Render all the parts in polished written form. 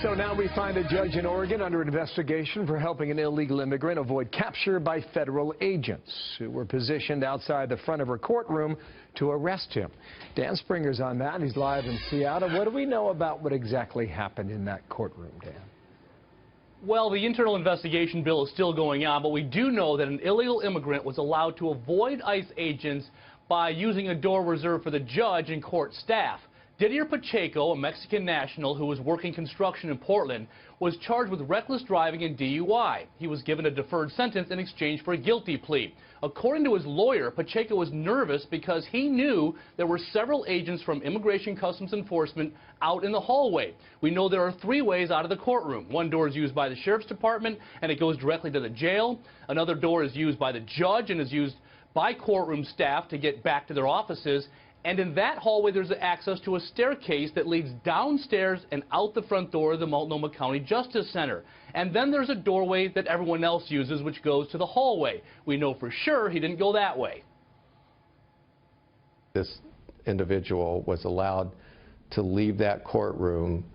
So now we find a judge in Oregon under investigation for helping an illegal immigrant avoid capture by federal agents who were positioned outside the front of her courtroom to arrest him. Dan Springer's on that. He's live in Seattle. What do we know about what exactly happened in that courtroom, Dan? Well, the internal investigation, Bill, is still going on, but we do know that an illegal immigrant was allowed to avoid ICE agents by using a door reserved for the judge and court staff. Didier Pacheco, a Mexican national who was working construction in Portland, was charged with reckless driving and DUI. He was given a deferred sentence in exchange for a guilty plea. According to his lawyer, Pacheco was nervous because he knew there were several agents from Immigration Customs Enforcement out in the hallway. We know there are 3 ways out of the courtroom. One door is used by the Sheriff's Department and it goes directly to the jail. Another door is used by the judge and is used by courtroom staff to get back to their offices. And in that hallway, there's access to a staircase that leads downstairs and out the front door of the Multnomah County Justice Center. And then there's a doorway that everyone else uses, which goes to the hallway. We know for sure he didn't go that way. This individual was allowed to leave that courtroom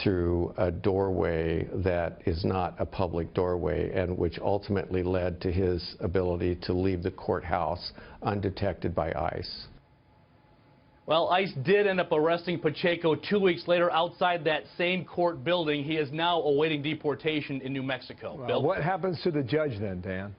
through a doorway that is not a public doorway, and which ultimately led to his ability to leave the courthouse undetected by ICE. Well, ICE did end up arresting Pacheco 2 weeks later outside that same court building. He is now awaiting deportation in New Mexico. Well, Bill? what happens to the judge then, Dan?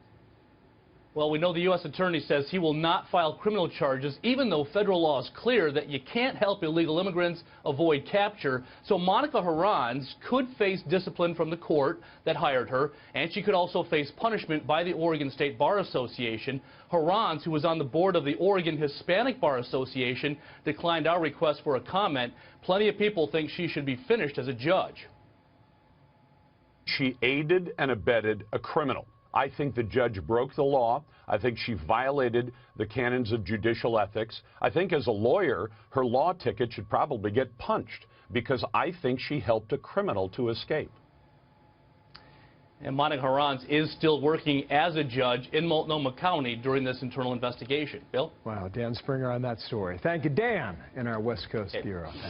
Well, we know the U.S. Attorney says he will not file criminal charges, even though federal law is clear that you can't help illegal immigrants avoid capture. So Monica Harans could face discipline from the court that hired her, and she could also face punishment by the Oregon State Bar Association. Harans, who was on the board of the Oregon Hispanic Bar Association, declined our request for a comment. Plenty of people think she should be finished as a judge. She aided and abetted a criminal. I think the judge broke the law. I think she violated the canons of judicial ethics. I think as a lawyer, her law ticket should probably get punched because I think she helped a criminal to escape. And Monica Harans is still working as a judge in Multnomah County during this internal investigation. Bill? Wow, Dan Springer on that story. Thank you, Dan, in our West Coast Bureau.